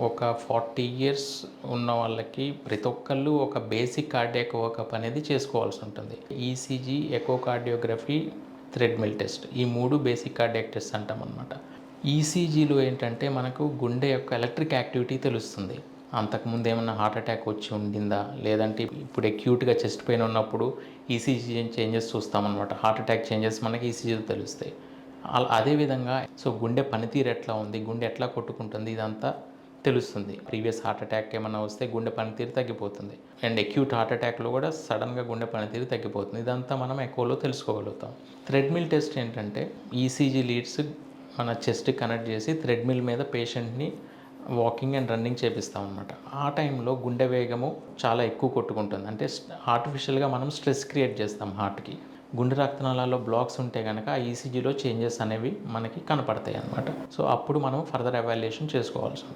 ఒక 40 ఇయర్స్ ఉన్న వాళ్ళకి ప్రతి ఒక్కళ్ళు ఒక బేసిక్ కార్డియాక్ వర్కప్ అనేది చేసుకోవాల్సి ఉంటుంది. ఈసీజీ, ఎకోకార్డియోగ్రఫీ, థ్రెడ్మిల్ టెస్ట్, ఈ 3 బేసిక్ కార్డియాక్ టెస్ట్ అంటామన్నమాట. ఈసీజీలో ఏంటంటే మనకు గుండె యొక్క ఎలక్ట్రిక్ యాక్టివిటీ తెలుస్తుంది. అంతకుముందు ఏమన్నా హార్ట్ అటాక్ వచ్చి ఉండిందా, లేదంటే ఇప్పుడు అక్యూట్గా చెస్ట్ పెయిన్ ఉన్నప్పుడు ఈసీజీ చేంజెస్ చూస్తామన్నమాట. హార్ట్ అటాక్ చేంజెస్ మనకి ఈసీజీలో తెలుస్తాయి. అదేవిధంగా గుండె పనితీరు ఎట్లా ఉంది, గుండె ఎట్లా కొట్టుకుంటుంది, ఇదంతా తెలుస్తుంది. ప్రీవియస్ హార్ట్ అటాక్ ఏమన్నా వస్తే గుండె పనితీరు తగ్గిపోతుంది. అండ్ అక్యూట్ హార్ట్ అటాక్లో కూడా సడన్గా గుండె పనితీరు తగ్గిపోతుంది. ఇదంతా మనం ఎకోలో తెలుసుకోగలుగుతాం. థ్రెడ్మిల్ టెస్ట్ ఏంటంటే ఈసీజీ లీడ్స్ మన చెస్ట్ కనెక్ట్ చేసి థ్రెడ్మిల్ మీద పేషెంట్ని వాకింగ్ అండ్ రన్నింగ్ చేపిస్తాం అనమాట. ఆ టైంలో గుండె వేగము చాలా ఎక్కువ కొట్టుకుంటుంది. అంటే ఆర్టిఫిషియల్గా మనం స్ట్రెస్ క్రియేట్ చేస్తాం హార్ట్కి. గుండె రక్తనాళాల్లో బ్లాక్స్ ఉంటే కనుక ఆ ఈసీజీలో చేంజెస్ అనేవి మనకి కనపడతాయి అన్నమాట. సో అప్పుడు మనం ఫర్దర్ ఎవాల్యుయేషన్ చేసుకోవాల్సి ఉంటుంది.